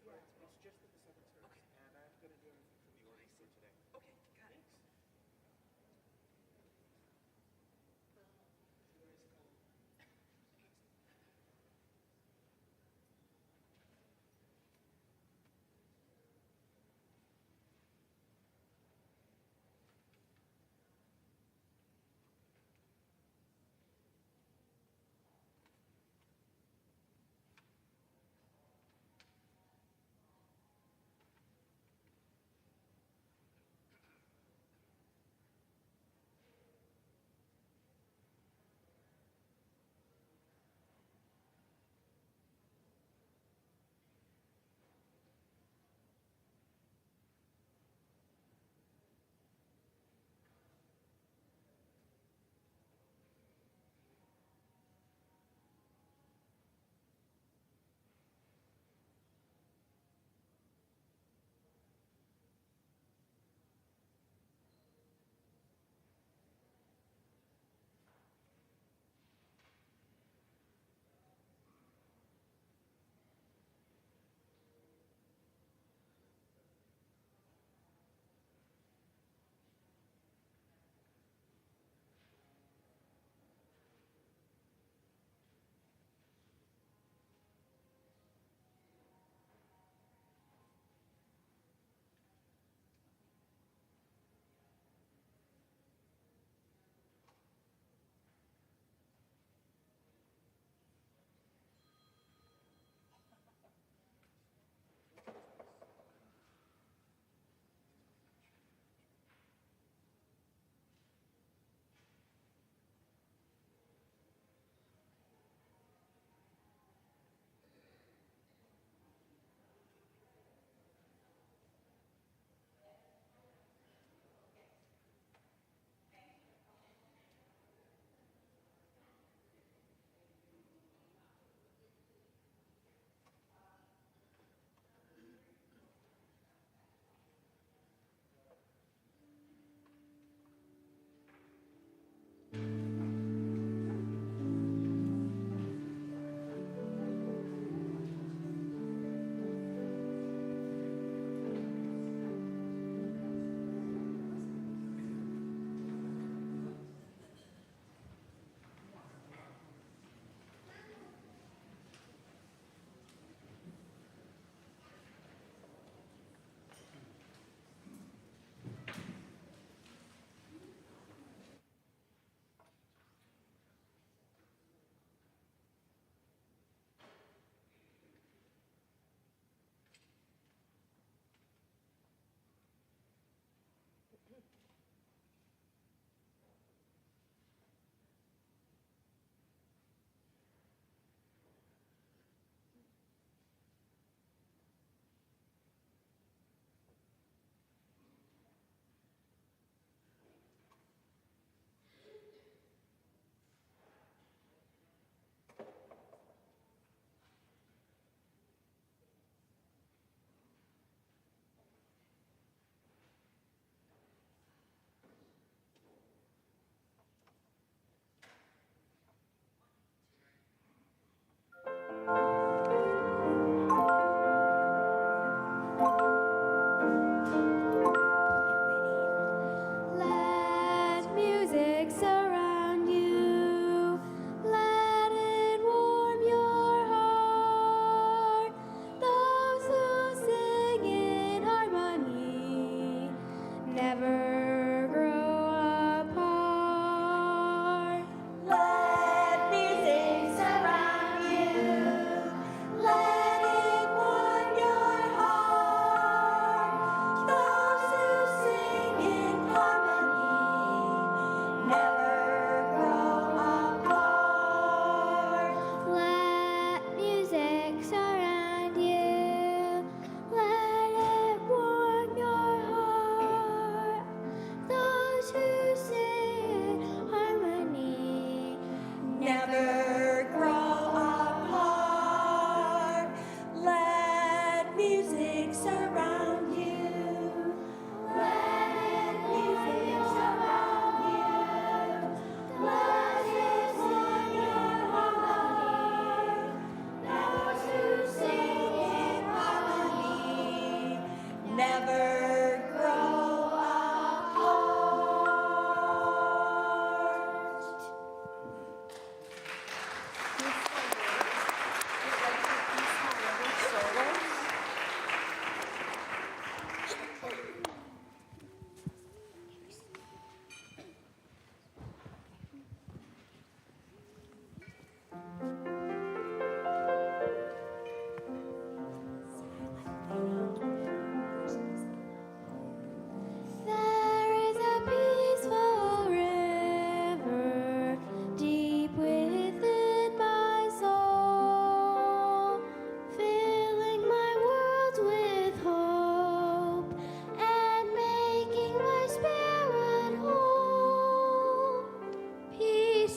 It's just for the 7 terms, and I'm going to do everything from the order for today. Okay, got it.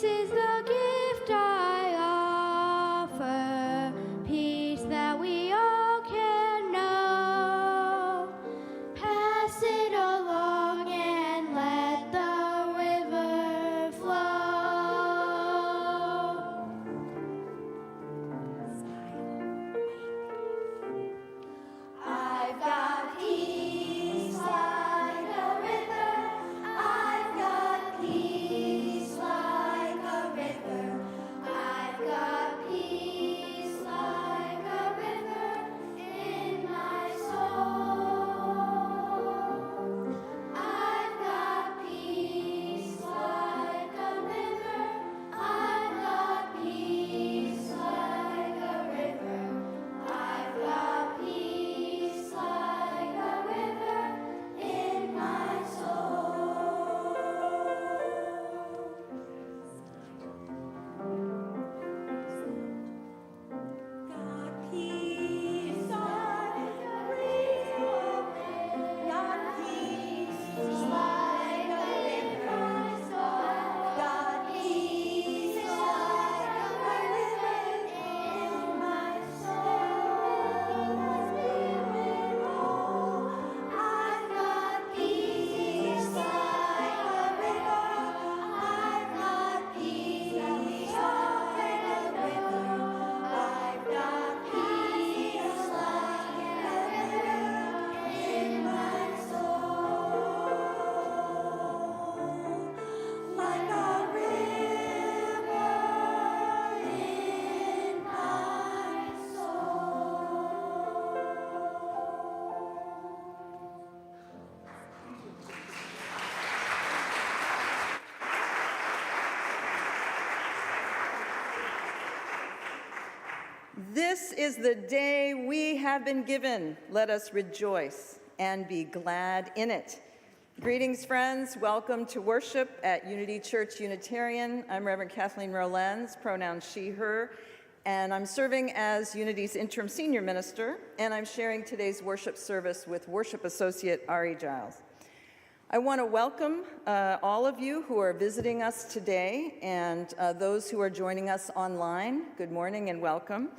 is the gift I offer, peace that we all can know. Pass it along and let the river flow. I've got peace like a river. I've got peace like a river. I've got peace like a river in my soul. I've got peace like a river. I've got peace like a river. I've got peace like a river in my soul. God, peace like a river. God, peace like a river. God, peace like a river in my soul. I've got peace like a river. I've got peace like a river. I've got peace like a river in my soul. Like a river in my This is the day we have been given. Let us rejoice and be glad in it. Greetings, friends. Welcome to worship at Unity Church-Unitarian. I'm Reverend Kathleen Rolenz, pronouns she, her, and I'm serving as Unity's interim senior minister, and I'm sharing today's worship service with worship associate Ari Giles. I want to welcome all of you who are visiting us today and those who are joining us online. Good morning and welcome.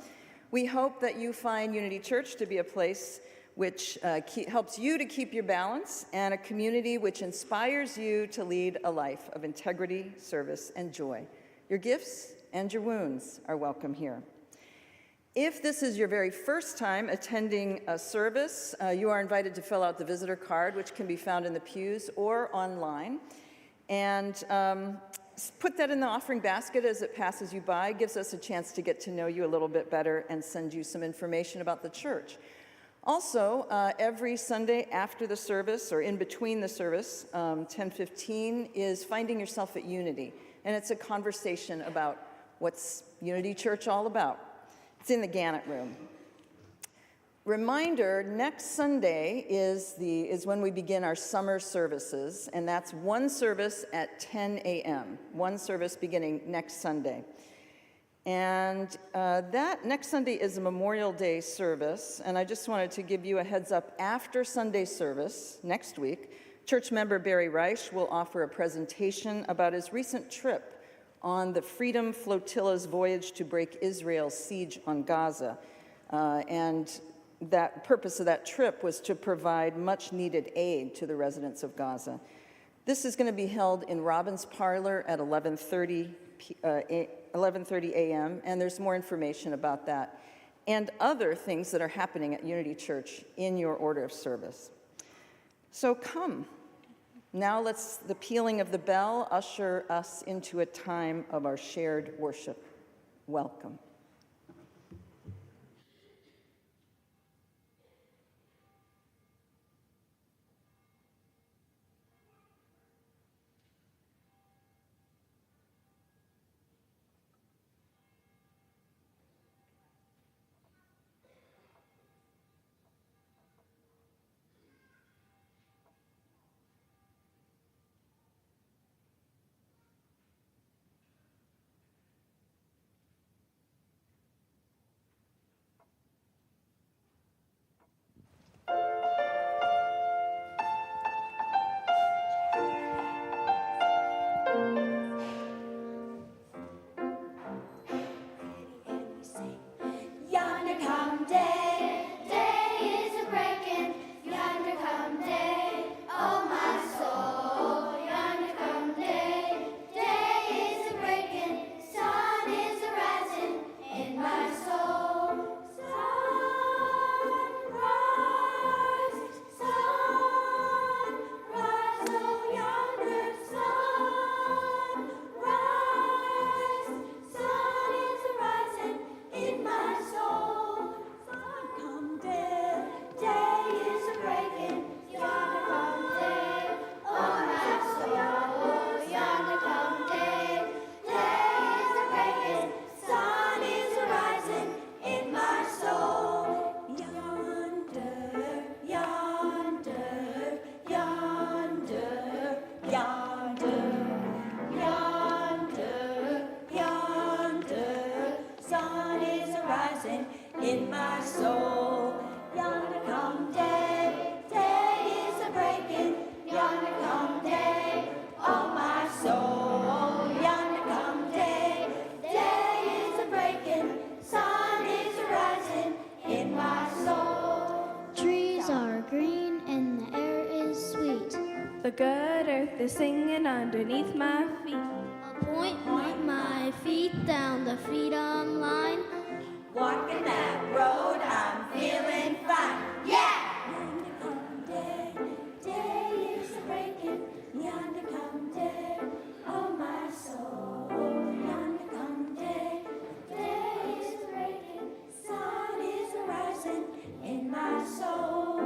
We hope that you find Unity Church to be a place which helps you to keep your balance and a community which inspires you to lead a life of integrity, service, and joy. Your gifts and your wounds are welcome here. If this is your very first time attending a service, you are invited to fill out the visitor card, which can be found in the pews or online. And put that in the offering basket as it passes you by. It gives us a chance to get to know you a little bit better and send you some information about the church. Also, every Sunday after the service or in between the service, 10:15, is Finding Yourself at Unity. And it's a conversation about what's Unity Church all about. It's in the Gannett room. Reminder, next Sunday is when we begin our summer services, and that's one service at 10 a.m., one service beginning next Sunday. And that next Sunday is a Memorial Day service, and I just wanted to give you a heads up. After Sunday service next week, church member Barry Reich will offer a presentation about his recent trip on the Freedom Flotilla's voyage to break Israel's siege on Gaza. And that purpose of that trip was to provide much-needed aid to the residents of Gaza. This is going to be held in Robbins Parlor at 11:30 a.m., and there's more information about that and other things that are happening at Unity Church in your order of service. So come. Now let's, the pealing of the bell, usher us into a time of our shared worship. Welcome. is singing underneath my feet. I'll point my feet down the freedom line. Walking that road, I'm feeling fine. Yeah! Yonder come day, day is breaking. Yonder come day, oh my soul. Yonder come day, day is breaking. Sun is rising in my soul.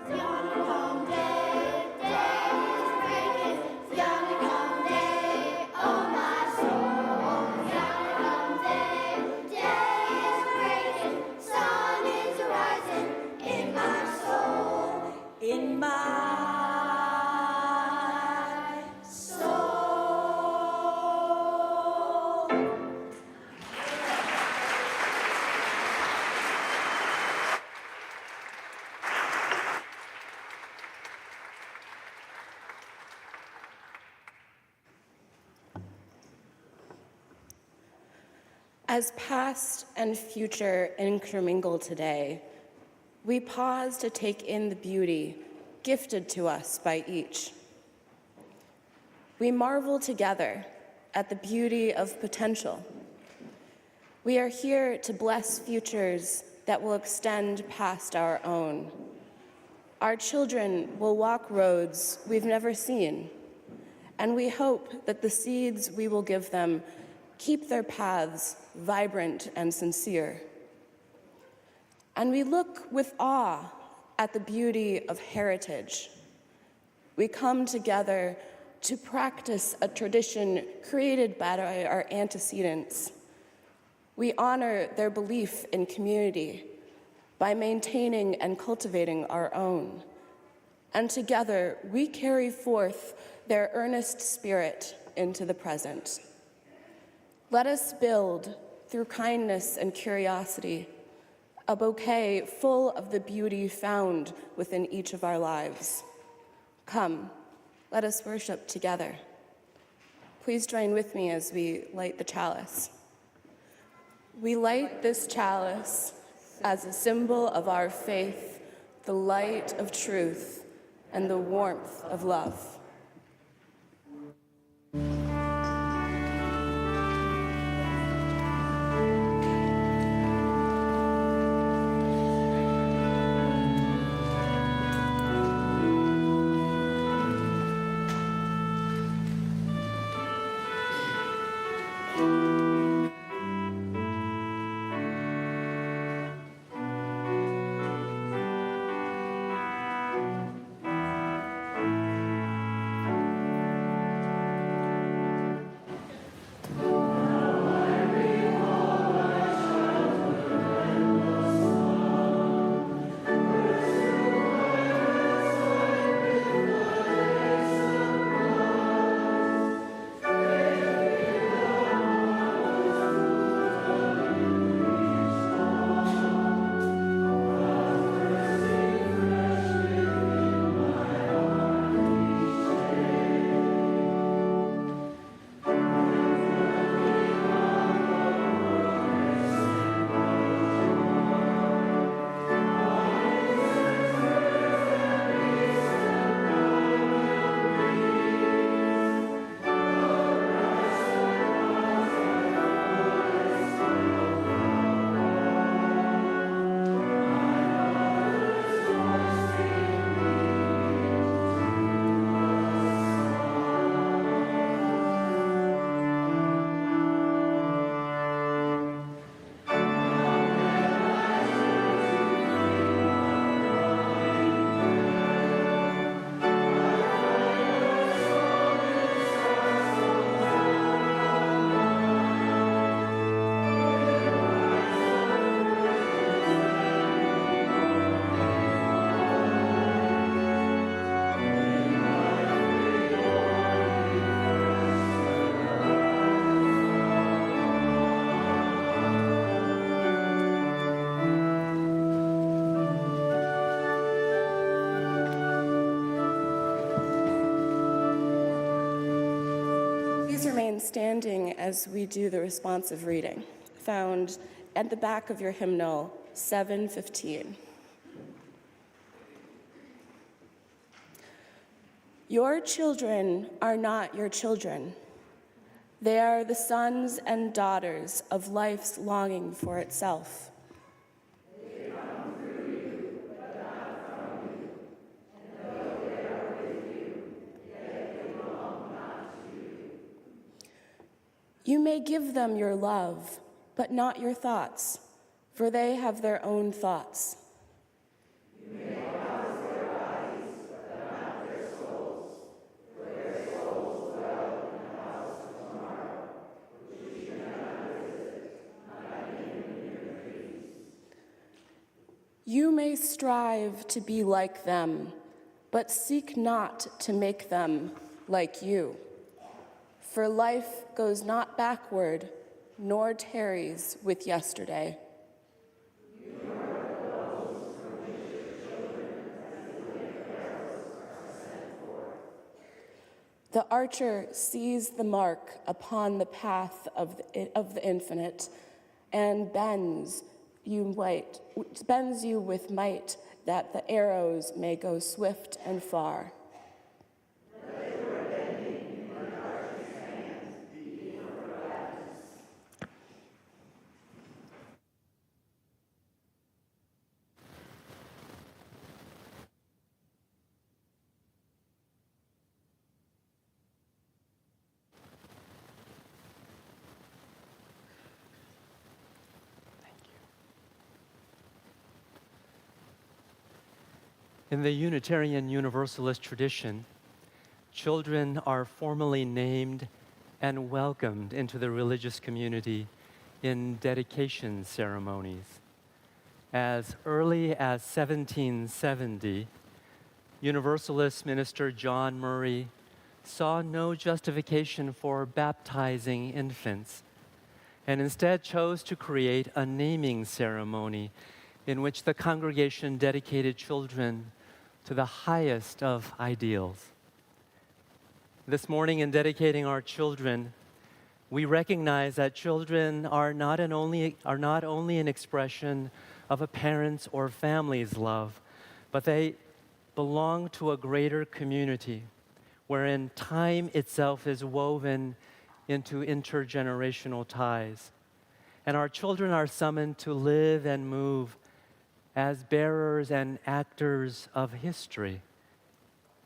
Yonder come day, day is breaking. Yonder come day, oh my soul. Yonder come day, day is breaking. Sun is rising in my soul. In my soul. As past and future intermingle today, we pause to take in the beauty gifted to us by each. We marvel together at the beauty of potential. We are here to bless futures that will extend past our own. Our children will walk roads we've never seen, and we hope that the seeds we will give them keep their paths vibrant and sincere. And we look with awe at the beauty of heritage. We come together to practice a tradition created by our antecedents. We honor their belief in community by maintaining and cultivating our own. And together, we carry forth their earnest spirit into the present. Let us build, through kindness and curiosity, a bouquet full of the beauty found within each of our lives. Come, let us worship together. Please join with me as we light the chalice. We light this chalice as a symbol of our faith, the light of truth, and the warmth of love. Remain standing as we do the responsive reading, found at the back of your hymnal, 715. Your children are not your children. They are the sons and daughters of life's longing for itself. You may give them your love, but not your thoughts, for they have their own thoughts. You may arouse their bodies, but not their souls, for their souls dwell in the house of tomorrow, which you cannot visit, not even in your dreams. You may strive to be like them, but seek not to make them like you. For life goes not backward, nor tarries with yesterday. You are those from which your children, as the living arrows, are sent forth. The archer sees the mark upon the path of the infinite, and bends you with might, that the arrows may go swift and far. In the Unitarian Universalist tradition, children are formally named and welcomed into the religious community in dedication ceremonies. As early as 1770, Universalist minister John Murray saw no justification for baptizing infants and instead chose to create a naming ceremony in which the congregation dedicated children to the highest of ideals. This morning, in dedicating our children, we recognize that children are not only an expression of a parent's or family's love, but they belong to a greater community wherein time itself is woven into intergenerational ties. And our children are summoned to live and move as bearers and actors of history,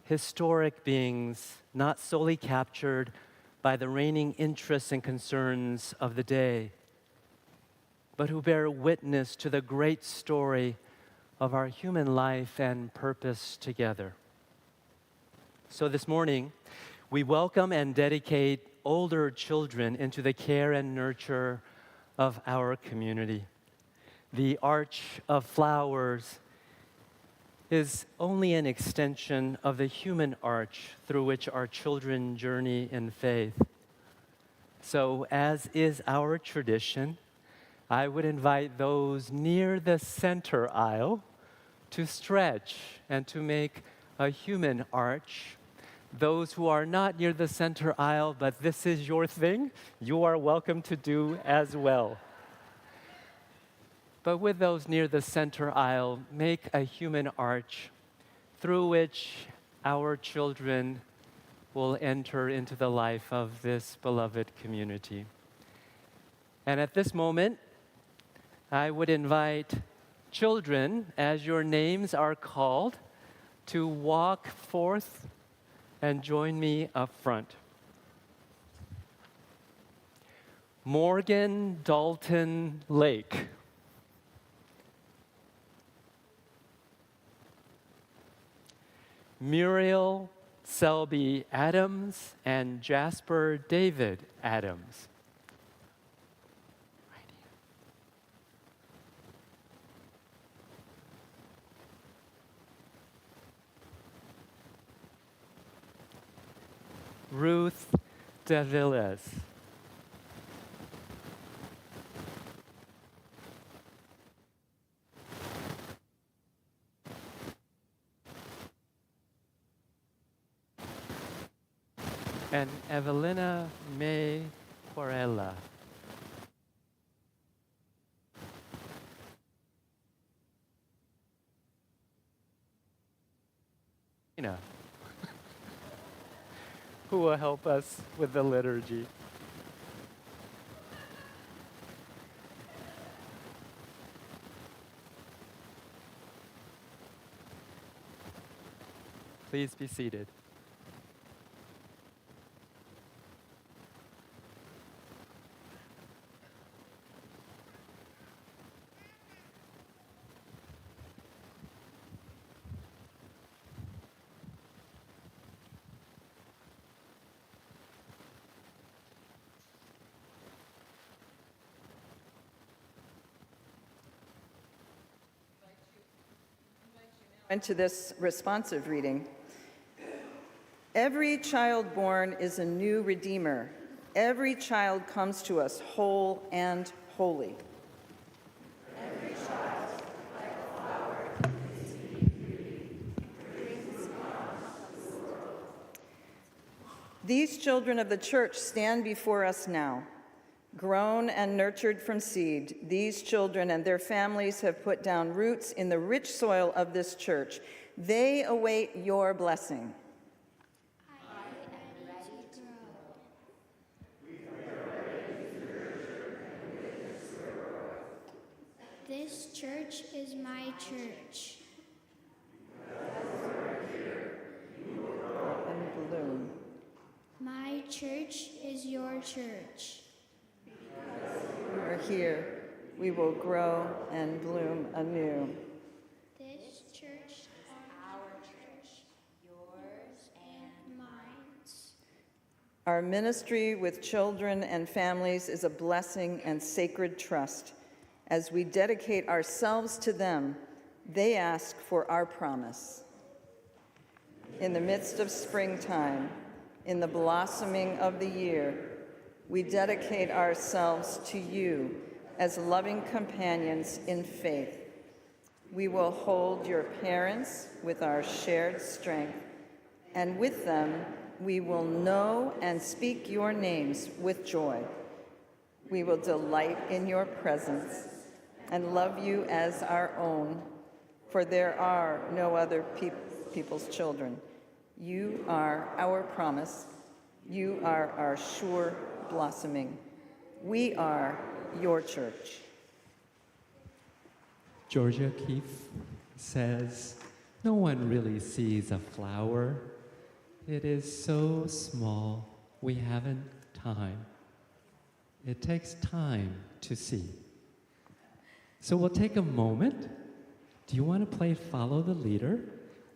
historic beings not solely captured by the reigning interests and concerns of the day, but who bear witness to the great story of our human life and purpose together. So this morning, we welcome and dedicate older children into the care and nurture of our community. The arch of flowers is only an extension of the human arch through which our children journey in faith. So, as is our tradition, I would invite those near the center aisle to stretch and to make a human arch. Those who are not near the center aisle, but this is your thing, you are welcome to do as well. But with those near the center aisle, make a human arch through which our children will enter into the life of this beloved community. And at this moment, I would invite children, as your names are called, to walk forth and join me up front. Morgan Dalton Lake. Muriel Selby Adams and Jasper David Adams. Ruth De Villas. And Evelina May Corella. who will help us with the liturgy. Please be seated. Into this responsive reading. Every child born is a new redeemer. Every child comes to us whole and holy. Every child, like a flower, is to be beauty, brings God. These children of the church stand before us now. Grown and nurtured from seed, these children and their families have put down roots in the rich soil of this church. They await your blessing. This church is my church. And bloom. My church is your church. We are here. We will grow and bloom anew. This church is our church, yours and mine. Our ministry with children and families is a blessing and sacred trust. As we dedicate ourselves to them, they ask for our promise. In the midst of springtime, in the blossoming of the year, we dedicate ourselves to you as loving companions in faith. We will hold your parents with our shared strength, and with them, we will know and speak your names with joy. We will delight in your presence and love you as our own, for there are no other people's children. You are our promise. You are our sure blossoming. We are your church. Georgia Keefe says, "No one really sees a flower. It is so small, we haven't time. It takes time to see." So we'll take a moment. Do you want to play Follow the Leader?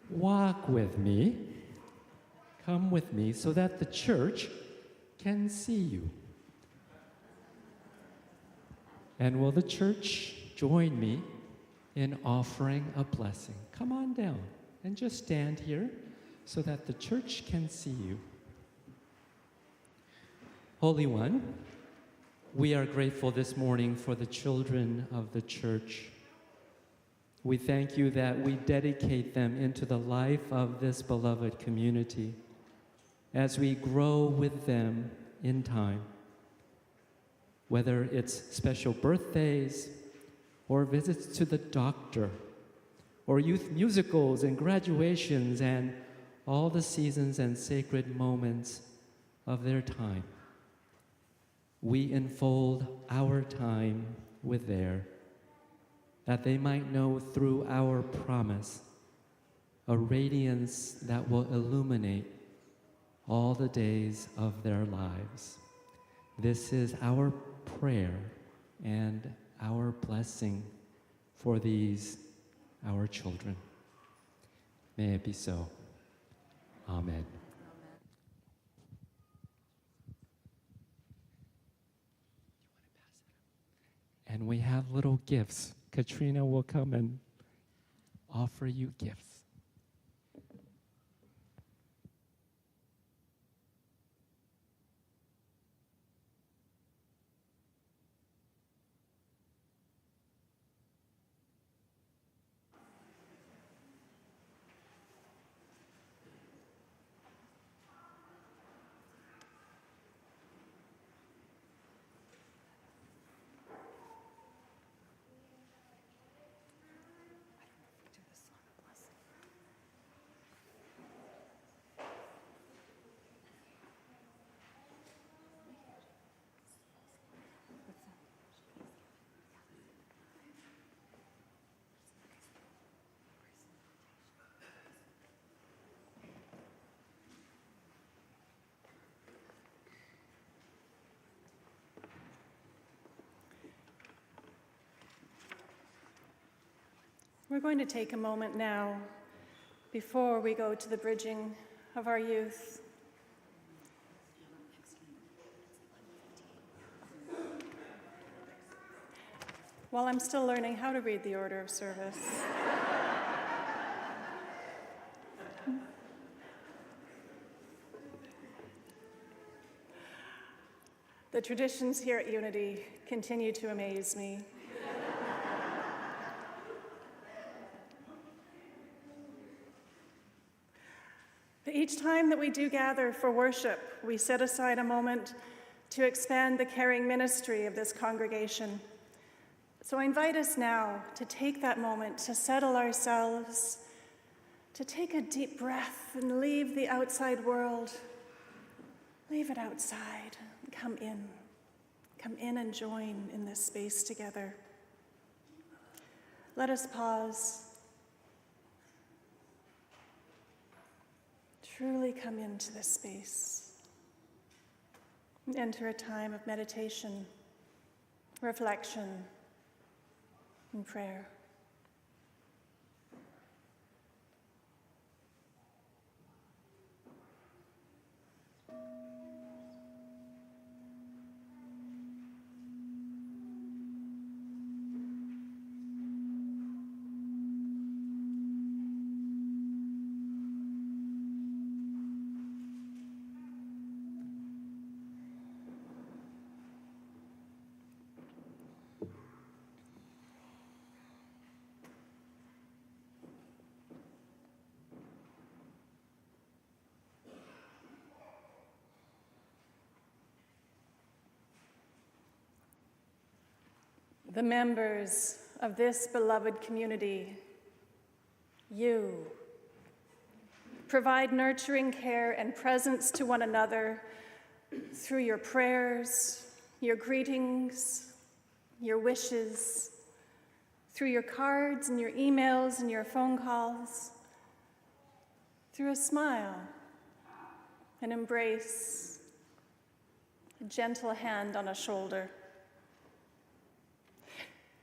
Walk with me. Come with me so that the church can see you. And will the church join me in offering a blessing? Come on down and just stand here so that the church can see you. Holy One, we are grateful this morning for the children of the church. We thank you that we dedicate them into the life of this beloved community as we grow with them in time. Whether it's special birthdays or visits to the doctor or youth musicals and graduations and all the seasons and sacred moments of their time. We enfold our time with theirs, that they might know through our promise a radiance that will illuminate all the days of their lives. This is our prayer and our blessing for these, our children. May it be so. Amen. And we have little gifts. Katrina will come and offer you gifts. We're going to take a moment now before we go to the bridging of our youth. While I'm still learning how to read the order of service. The traditions here at Unity continue to amaze me. But each time that we do gather for worship, we set aside a moment to expand the caring ministry of this congregation. So I invite us now to take that moment to settle ourselves, to take a deep breath and leave the outside world. Leave it outside. Come in. Come in and join in this space together. Let us pause. Truly come into this space. Enter a time of meditation, reflection, and prayer. The members of this beloved community, you provide nurturing care and presence to one another through your prayers, your greetings, your wishes, through your cards and your emails and your phone calls, through a smile, an embrace, a gentle hand on a shoulder.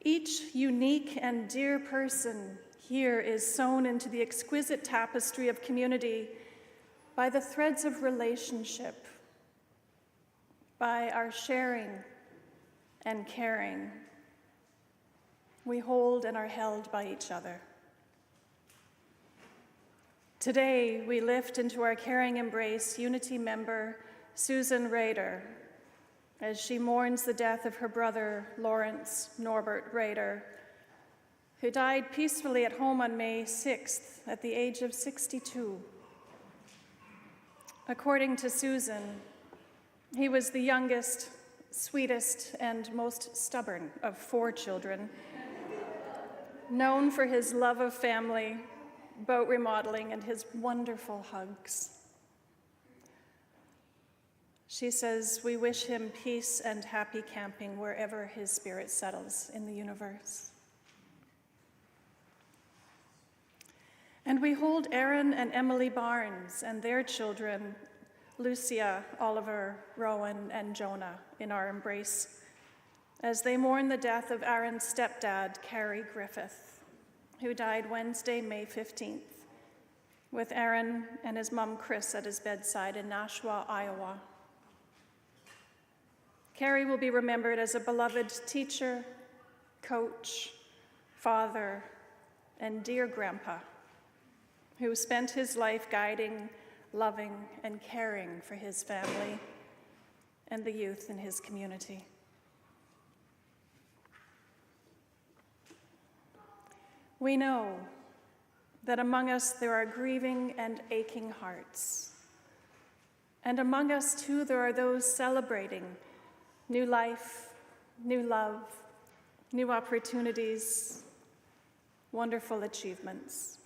Each unique and dear person here is sewn into the exquisite tapestry of community by the threads of relationship, by our sharing and caring. We hold and are held by each other. Today, we lift into our caring embrace Unity member Susan Rader, as she mourns the death of her brother, Lawrence Norbert Rader, who died peacefully at home on May 6th at the age of 62. According to Susan, he was the youngest, sweetest, and most stubborn of 4 children, known for his love of family, boat remodeling, and his wonderful hugs. She says, we wish him peace and happy camping wherever his spirit settles in the universe. And we hold Aaron and Emily Barnes and their children, Lucia, Oliver, Rowan, and Jonah, in our embrace, as they mourn the death of Aaron's stepdad, Carrie Griffith, who died Wednesday, May 15th, with Aaron and his mom, Chris, at his bedside in Nashua, Iowa. Carrie will be remembered as a beloved teacher, coach, father, and dear grandpa, who spent his life guiding, loving, and caring for his family and the youth in his community. We know that among us there are grieving and aching hearts. And among us, too, there are those celebrating new life, new love, new opportunities, wonderful achievements.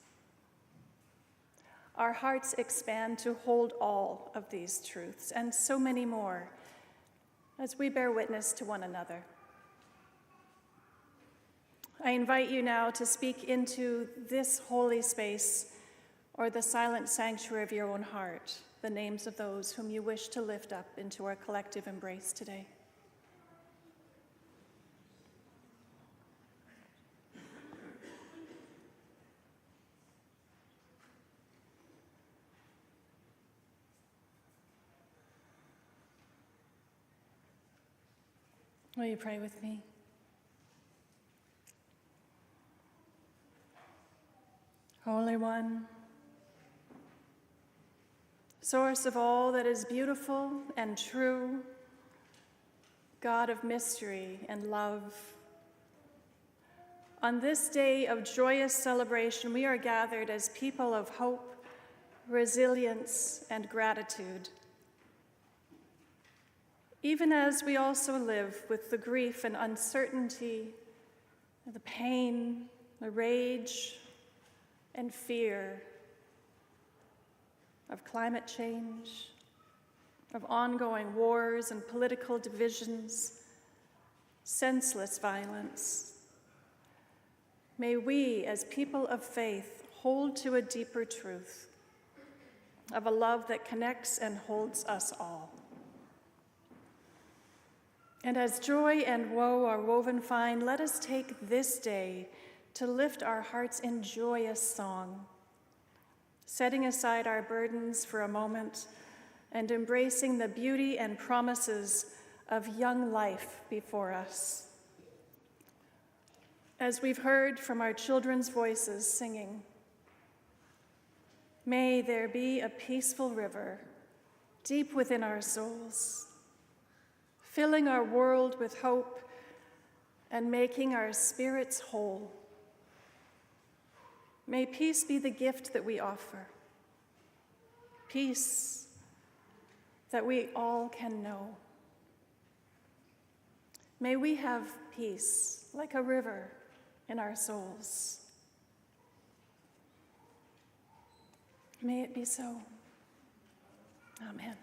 Our hearts expand to hold all of these truths and so many more as we bear witness to one another. I invite you now to speak into this holy space or the silent sanctuary of your own heart, the names of those whom you wish to lift up into our collective embrace today. Will you pray with me? Holy One, source of all that is beautiful and true, God of mystery and love, on this day of joyous celebration, we are gathered as people of hope, resilience, and gratitude. Even as we also live with the grief and uncertainty, the pain, the rage, and fear of climate change, of ongoing wars and political divisions, senseless violence. May we, as people of faith, hold to a deeper truth of a love that connects and holds us all. And as joy and woe are woven fine, let us take this day to lift our hearts in joyous song, setting aside our burdens for a moment and embracing the beauty and promises of young life before us. As we've heard from our children's voices singing, may there be a peaceful river deep within our souls, filling our world with hope and making our spirits whole. May peace be the gift that we offer, peace that we all can know. May we have peace like a river in our souls. May it be so. Amen.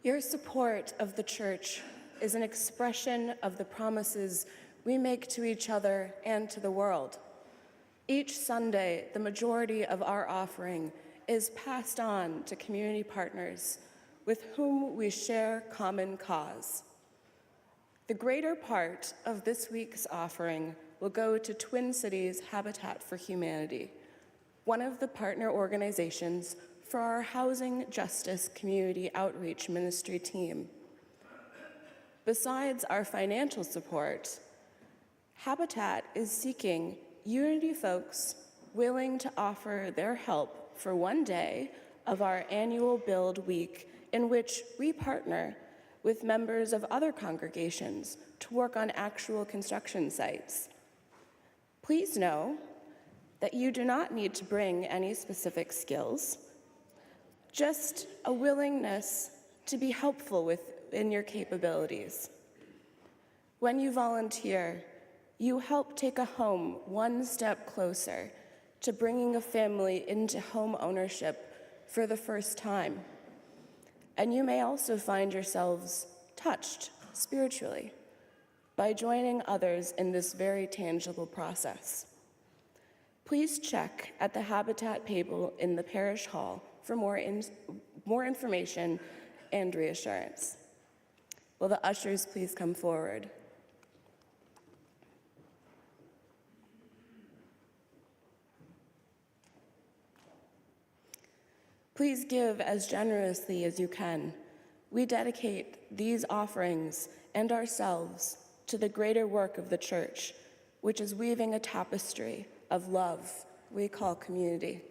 Your support of the church is an expression of the promises we make to each other and to the world. Each Sunday, the majority of our offering is passed on to community partners with whom we share common cause. The greater part of this week's offering will go to Twin Cities Habitat for Humanity, one of the partner organizations for our Housing Justice Community Outreach Ministry team. Besides our financial support, Habitat is seeking Unity folks willing to offer their help for one day of our annual Build Week, in which we partner with members of other congregations to work on actual construction sites. Please know that you do not need to bring any specific skills, just a willingness to be helpful within your capabilities. When you volunteer, you help take a home one step closer to bringing a family into home ownership for the first time. And you may also find yourselves touched spiritually by joining others in this very tangible process. Please check at the Habitat table in the parish hall for more information and reassurance. Will the ushers please come forward? Please give as generously as you can. We dedicate these offerings and ourselves to the greater work of the church, which is weaving a tapestry of love we call community.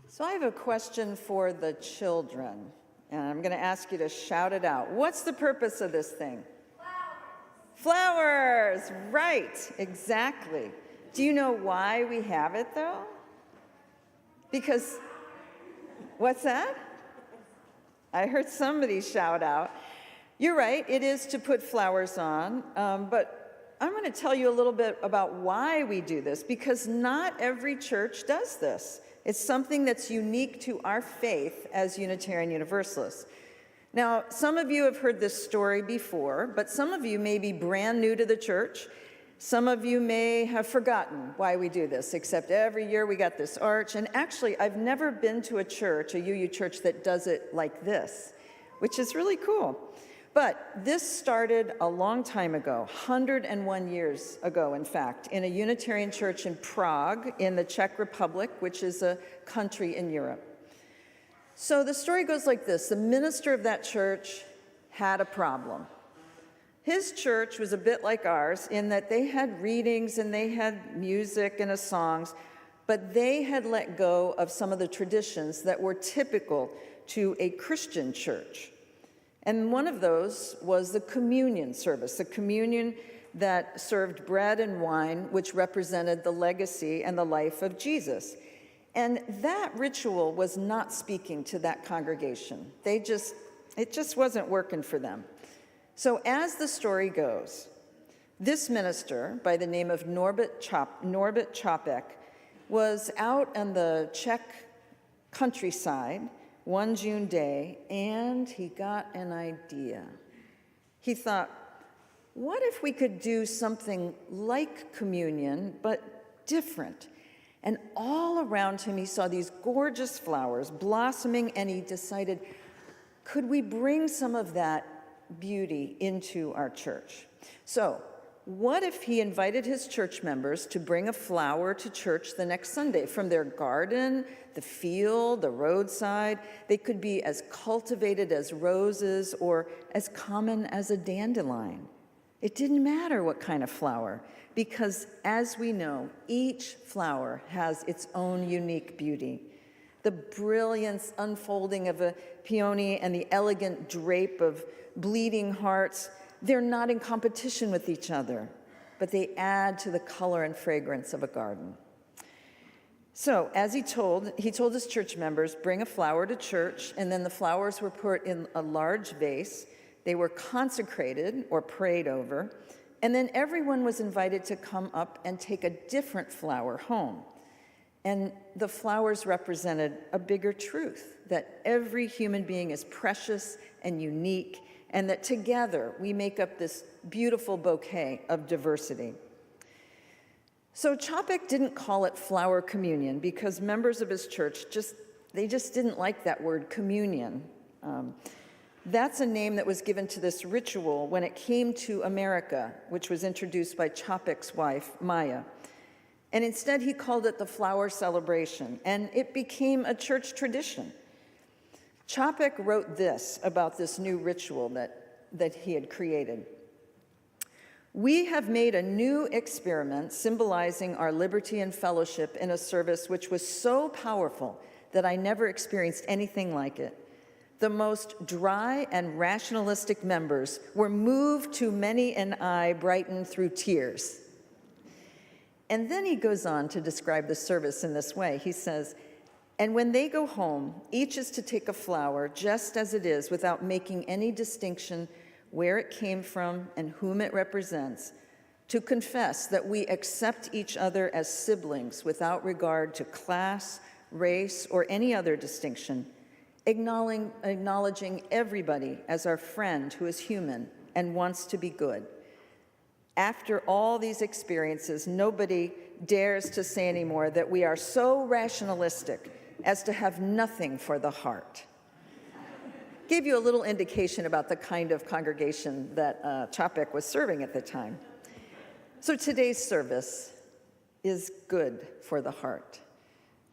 So I have a question for the children, and I'm going to ask you to shout it out. What's the purpose of this thing? Flowers! Flowers, right, exactly. Do you know why we have it, though? Because, what's that? I heard somebody shout out. You're right, it is to put flowers on, but I'm going to tell you a little bit about why we do this, because not every church does this. It's something that's unique to our faith as Unitarian Universalists. Now, some of you have heard this story before, but some of you may be brand new to the church. Some of you may have forgotten why we do this, except every year we got this arch. And actually, I've never been to a church, a UU church, that does it like this, which is really cool. But this started a long time ago, 101 years ago, in fact, in a Unitarian church in Prague, in the Czech Republic, which is a country in Europe. So the story goes like this. The minister of that church had a problem. His church was a bit like ours in that they had readings and they had music and songs, but they had let go of some of the traditions that were typical to a Christian church. And one of those was the communion service, the communion that served bread and wine, which represented the legacy and the life of Jesus. And that ritual was not speaking to that congregation. It just wasn't working for them. So as the story goes, this minister by the name of Norbert Čapek was out on the Czech countryside one June day, and he got an idea. He thought, what if we could do something like communion, but different? And all around him, he saw these gorgeous flowers blossoming, and he decided, could we bring some of that beauty into our church? So, what if he invited his church members to bring a flower to church the next Sunday from their garden, the field, the roadside? They could be as cultivated as roses or as common as a dandelion. It didn't matter what kind of flower, because as we know, each flower has its own unique beauty. The brilliance unfolding of a peony and the elegant drape of bleeding hearts, they're not in competition with each other, but they add to the color and fragrance of a garden. So, as he told his church members, bring a flower to church, and then the flowers were put in a large vase. They were consecrated or prayed over, and then everyone was invited to come up and take a different flower home. And the flowers represented a bigger truth, that every human being is precious and unique, and that together we make up this beautiful bouquet of diversity. So Čapek didn't call it flower communion because members of his church just didn't like that word communion. That's a name that was given to this ritual when it came to America, which was introduced by Čapek's wife, Maya. And instead he called it the flower celebration, and it became a church tradition. Čapek wrote this about this new ritual that he had created. We have made a new experiment symbolizing our liberty and fellowship in a service which was so powerful that I never experienced anything like it. The most dry and rationalistic members were moved to many an eye brightened through tears. And then he goes on to describe the service in this way. He says, and when they go home, each is to take a flower just as it is without making any distinction where it came from and whom it represents, to confess that we accept each other as siblings without regard to class, race, or any other distinction, acknowledging everybody as our friend who is human and wants to be good. After all these experiences, nobody dares to say anymore that we are so rationalistic as to have nothing for the heart. Gave you a little indication about the kind of congregation that Čapek was serving at the time. So today's service is good for the heart.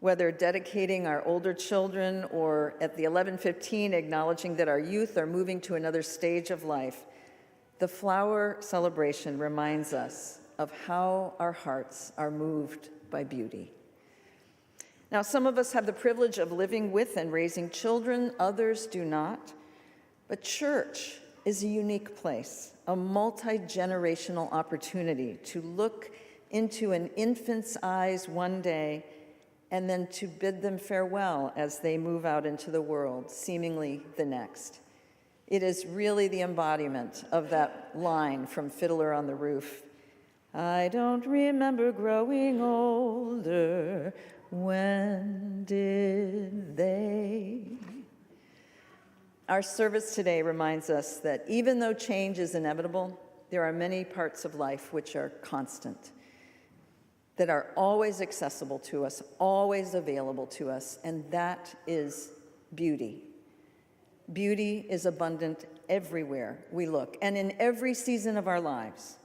Whether dedicating our older children or at the 11:15 acknowledging that our youth are moving to another stage of life, the flower celebration reminds us of how our hearts are moved by beauty. Now, some of us have the privilege of living with and raising children, others do not. But church is a unique place, a multi-generational opportunity to look into an infant's eyes one day and then to bid them farewell as they move out into the world, seemingly the next. It is really the embodiment of that line from Fiddler on the Roof. I don't remember growing older. When did they? Our service today reminds us that even though change is inevitable, there are many parts of life which are constant, that are always accessible to us, always available to us, and that is beauty. Beauty is abundant everywhere we look, and in every season of our lives.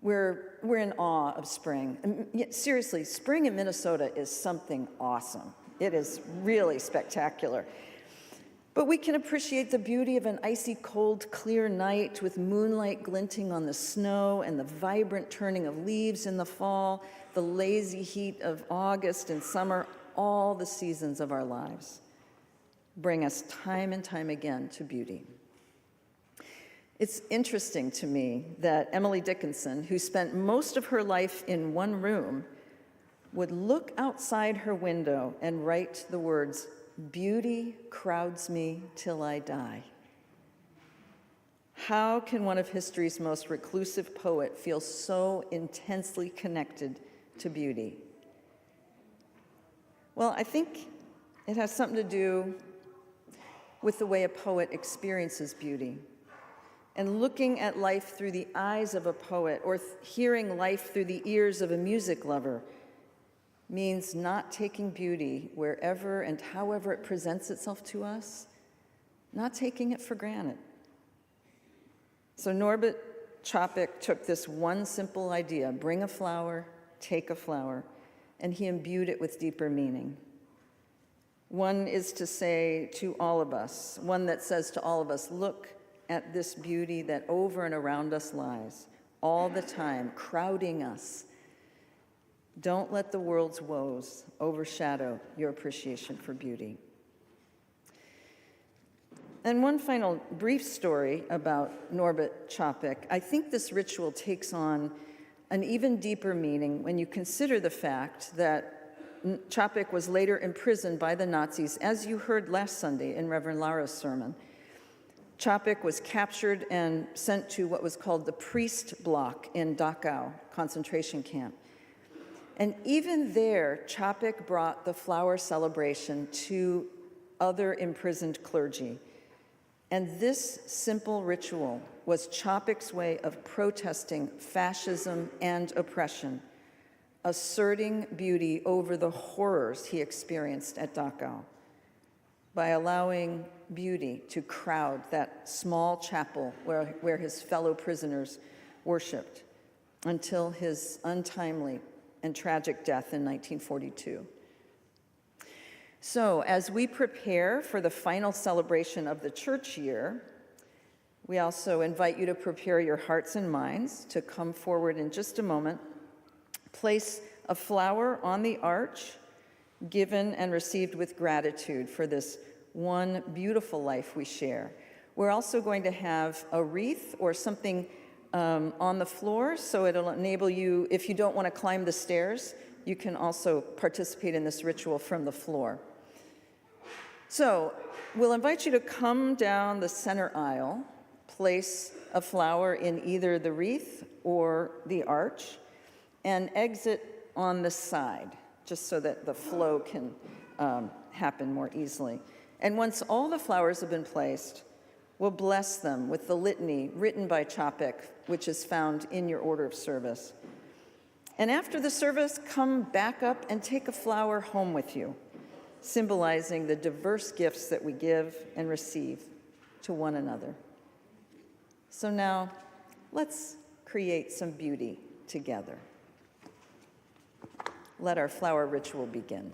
We're in awe of spring. And seriously, spring in Minnesota is something awesome. It is really spectacular. But we can appreciate the beauty of an icy cold, clear night with moonlight glinting on the snow and the vibrant turning of leaves in the fall, the lazy heat of August and summer. All the seasons of our lives bring us time and time again to beauty. It's interesting to me that Emily Dickinson, who spent most of her life in one room, would look outside her window and write the words, "Beauty crowds me till I die." How can one of history's most reclusive poets feel so intensely connected to beauty? Well, I think it has something to do with the way a poet experiences beauty. And looking at life through the eyes of a poet or hearing life through the ears of a music lover means not taking beauty wherever and however it presents itself to us, not taking it for granted. So Norbert Chopik took this one simple idea, bring a flower, take a flower, and he imbued it with deeper meaning. One is to say to all of us, one that says to all of us, look at this beauty that over and around us lies, all the time, crowding us. Don't let the world's woes overshadow your appreciation for beauty. And one final brief story about Norbert Chopik. I think this ritual takes on an even deeper meaning when you consider the fact that Chopik was later imprisoned by the Nazis, as you heard last Sunday in Reverend Lara's sermon. Chopik was captured and sent to what was called the priest block in Dachau concentration camp. And even there, Chopik brought the flower celebration to other imprisoned clergy. And this simple ritual was Chopik's way of protesting fascism and oppression, asserting beauty over the horrors he experienced at Dachau by allowing beauty to crowd that small chapel where his fellow prisoners worshiped until his untimely and tragic death in 1942. So as we prepare for the final celebration of the church year, we also invite you to prepare your hearts and minds to come forward in just a moment. Place a flower on the arch, given and received with gratitude for this one beautiful life we share. We're also going to have a wreath or something on the floor, so it'll enable you, if you don't want to climb the stairs, you can also participate in this ritual from the floor. So we'll invite you to come down the center aisle, place a flower in either the wreath or the arch, and exit on the side, just so that the flow can happen more easily. And once all the flowers have been placed, we'll bless them with the litany written by Chopik, which is found in your order of service. And after the service, come back up and take a flower home with you, symbolizing the diverse gifts that we give and receive to one another. So now, let's create some beauty together. Let our flower ritual begin.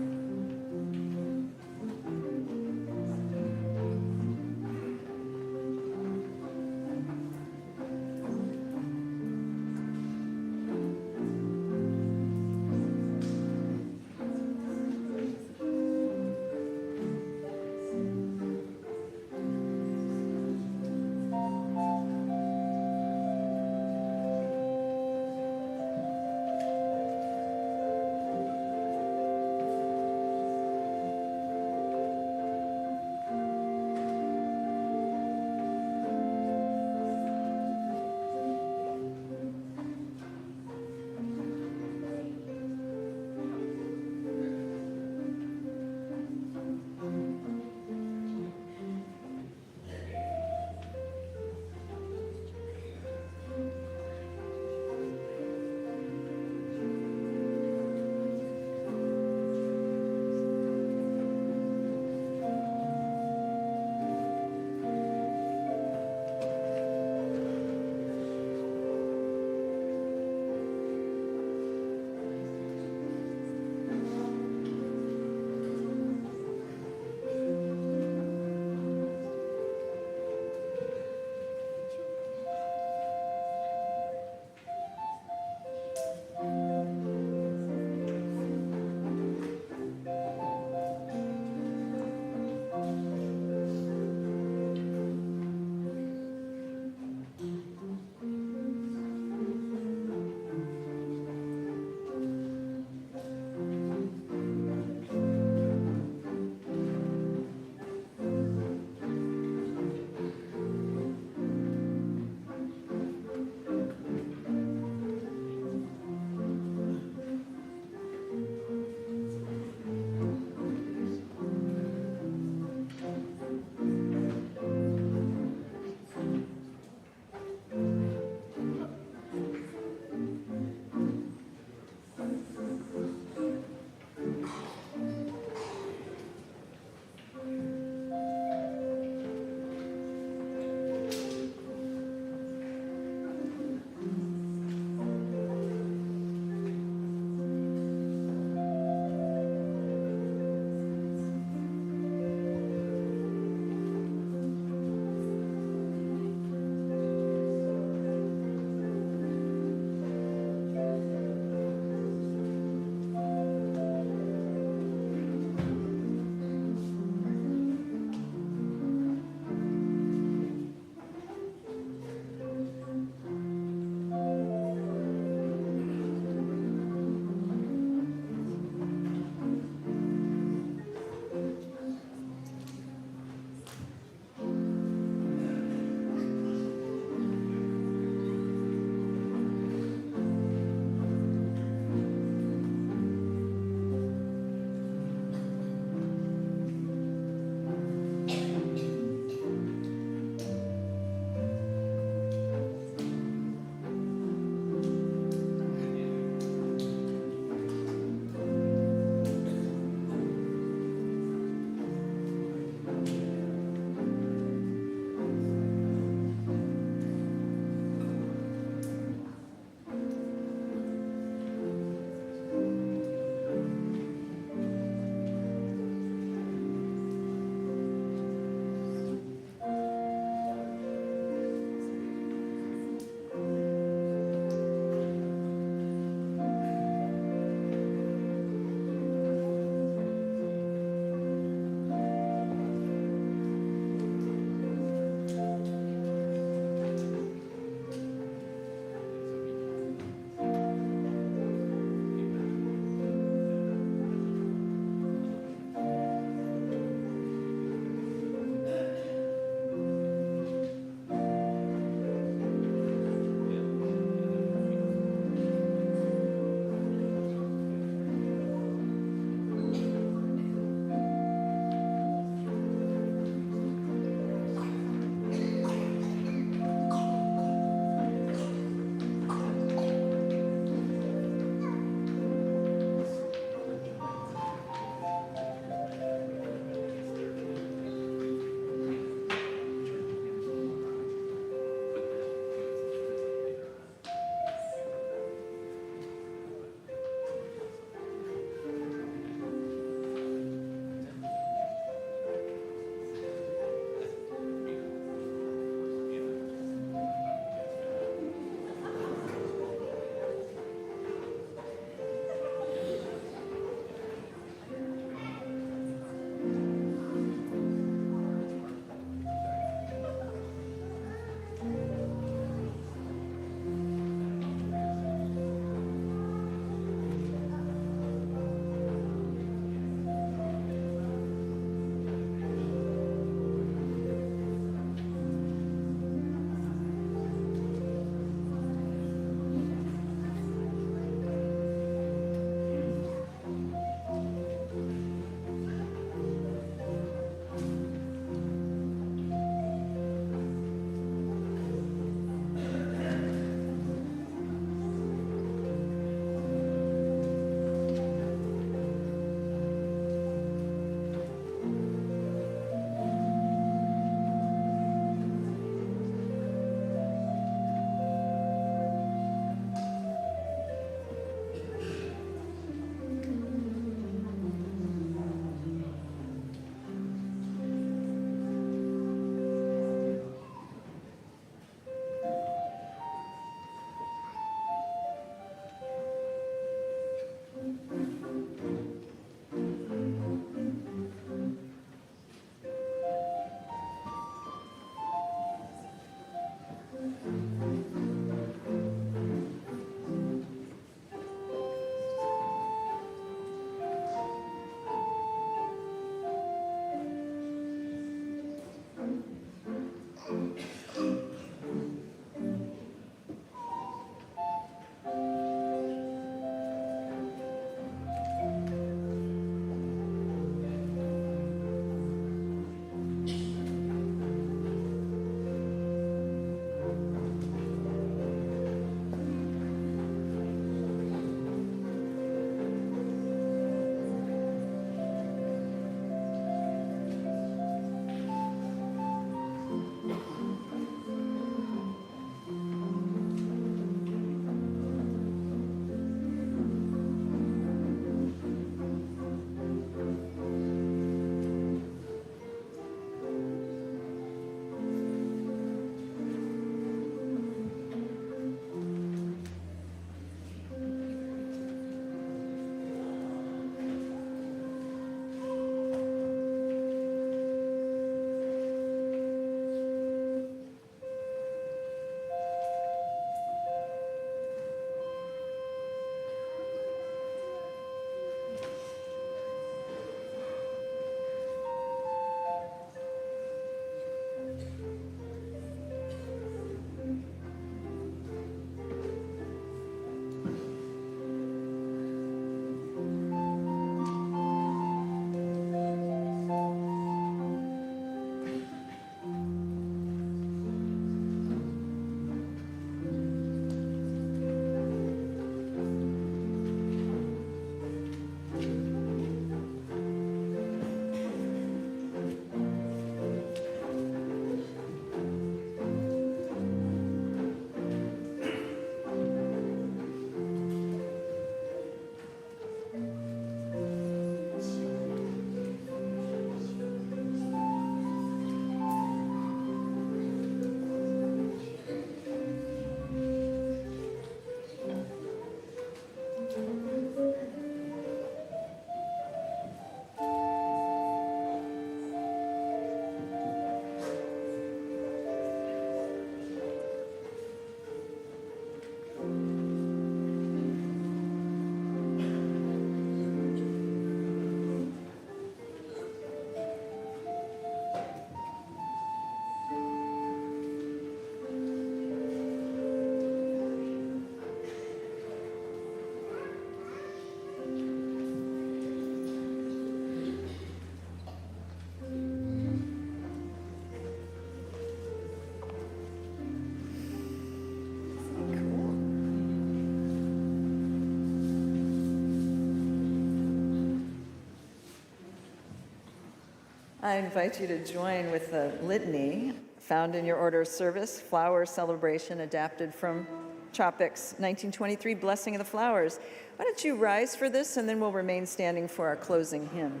I invite you to join with the litany found in your order of service, Flower Celebration, adapted from Chopik's 1923 Blessing of the Flowers. Why don't you rise for this, and then we'll remain standing for our closing hymn.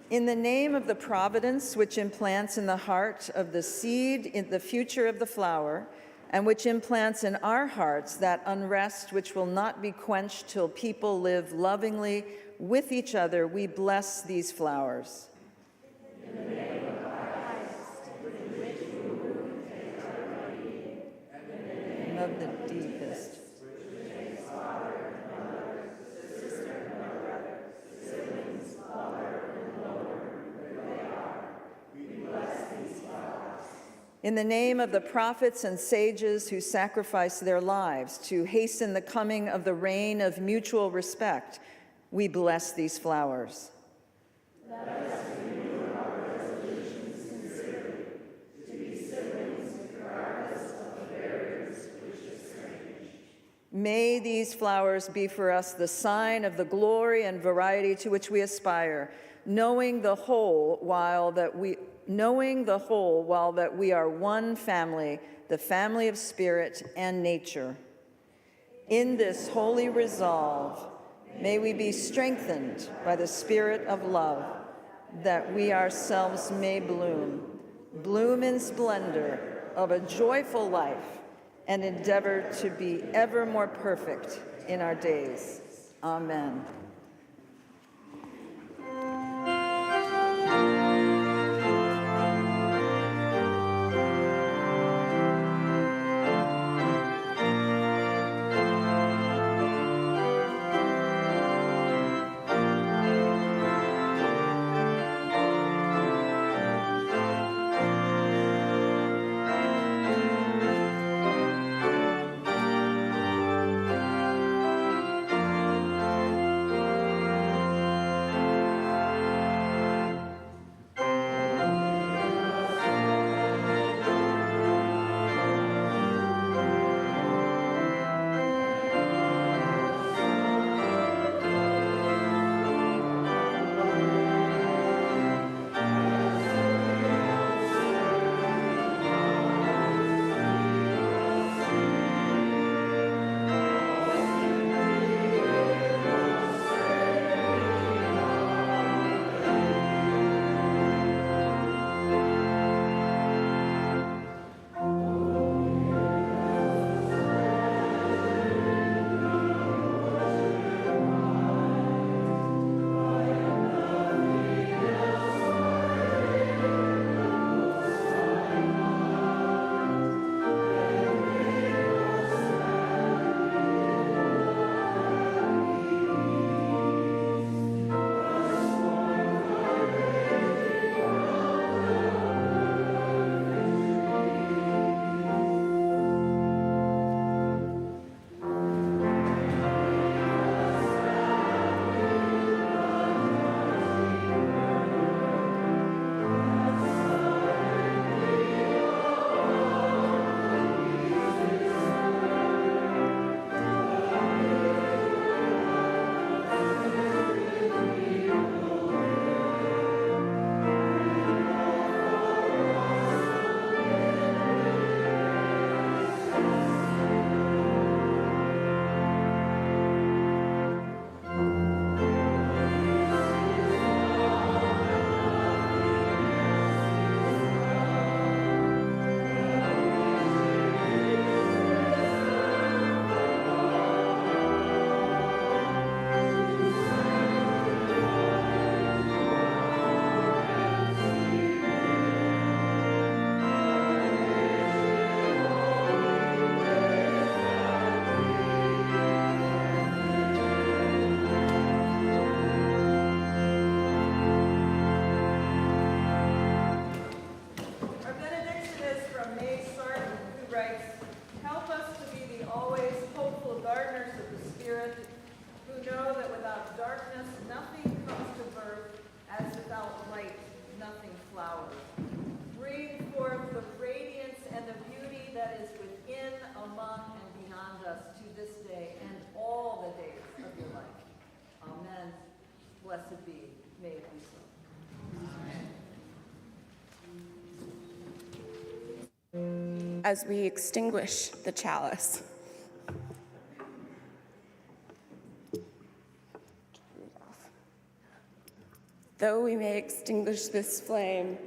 In the name of the providence which implants in the heart of the seed in the future of the flower, and which implants in our hearts that unrest which will not be quenched till people live lovingly with each other, we bless these flowers. In the name of Christ, with which we move take our being, and in the name of the deepest, which makes father and mother, sister and brother, siblings, father and Lord, where they are, we bless these flowers. In the name of the prophets and sages who sacrificed their lives to hasten the coming of the reign of mutual respect, we bless these flowers. Let us renew our resolutions sincerely to be siblings regardless of the barriers which estrange. May these flowers be for us the sign of the glory and variety to which we aspire, knowing the whole while that we are one family, the family of spirit and nature. In this holy resolve, may we be strengthened by the spirit of love, that we ourselves may bloom in splendor of a joyful life, and endeavor to be ever more perfect in our days. Amen. be made unto. As we extinguish the chalice, though we may extinguish this flame,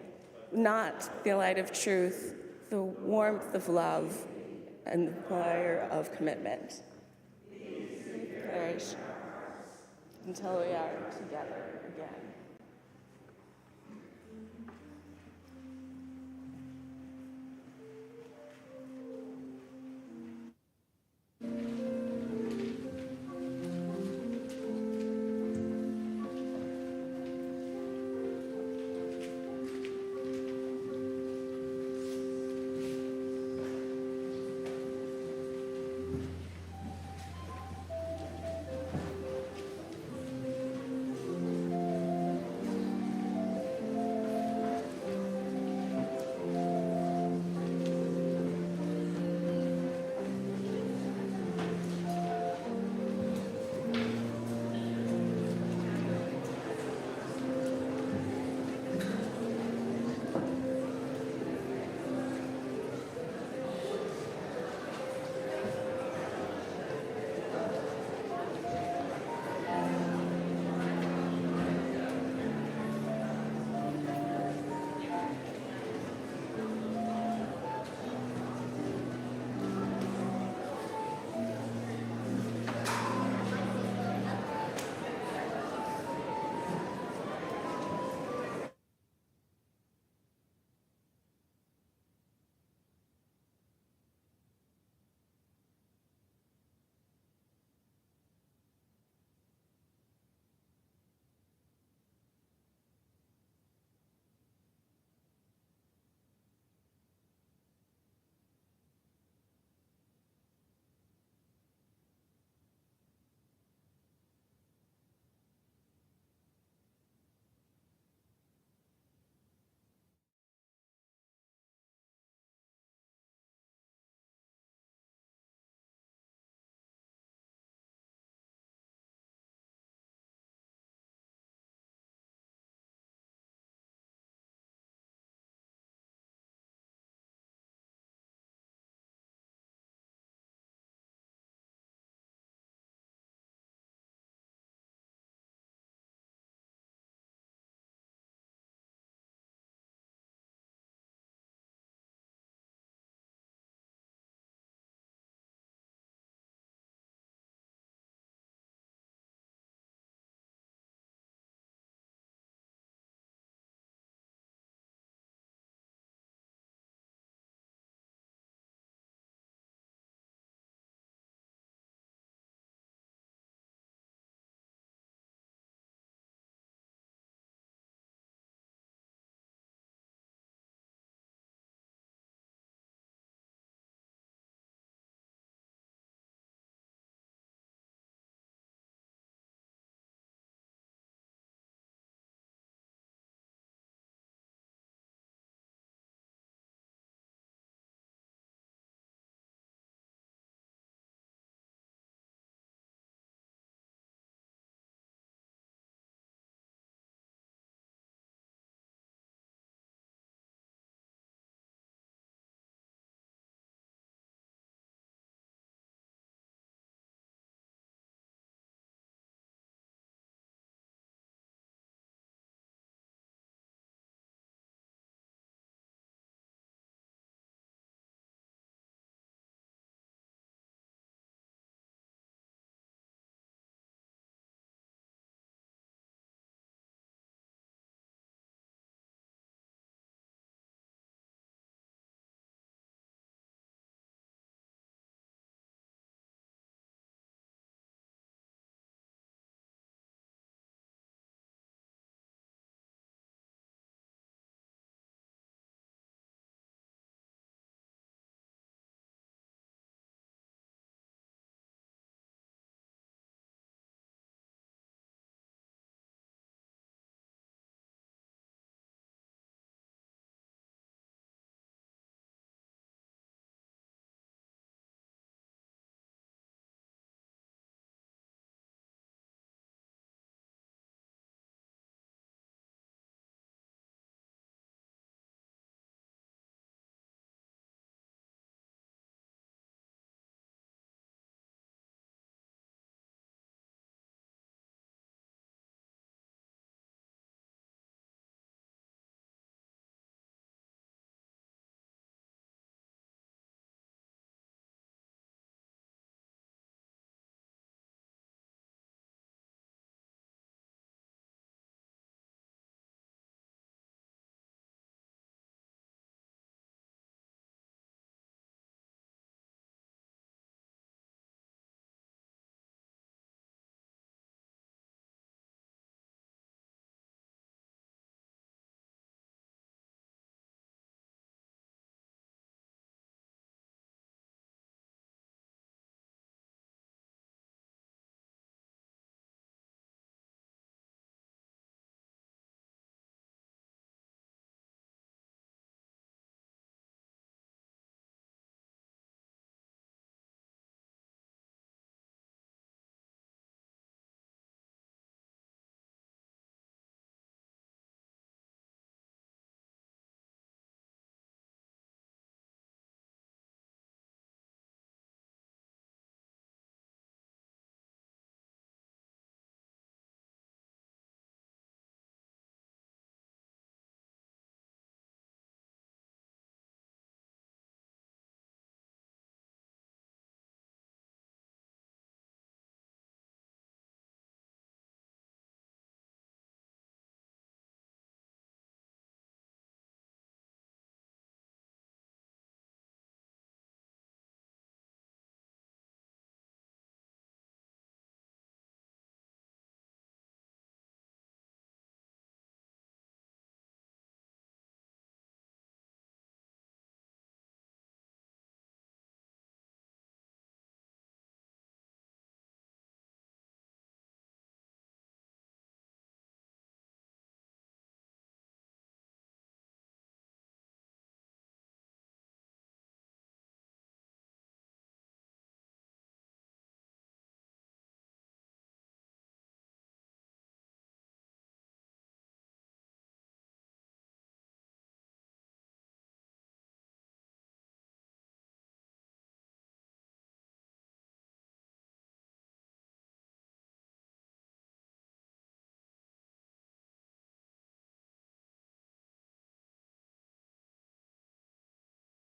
not the light of truth, the warmth of love, and the fire of commitment. We perish until we are together.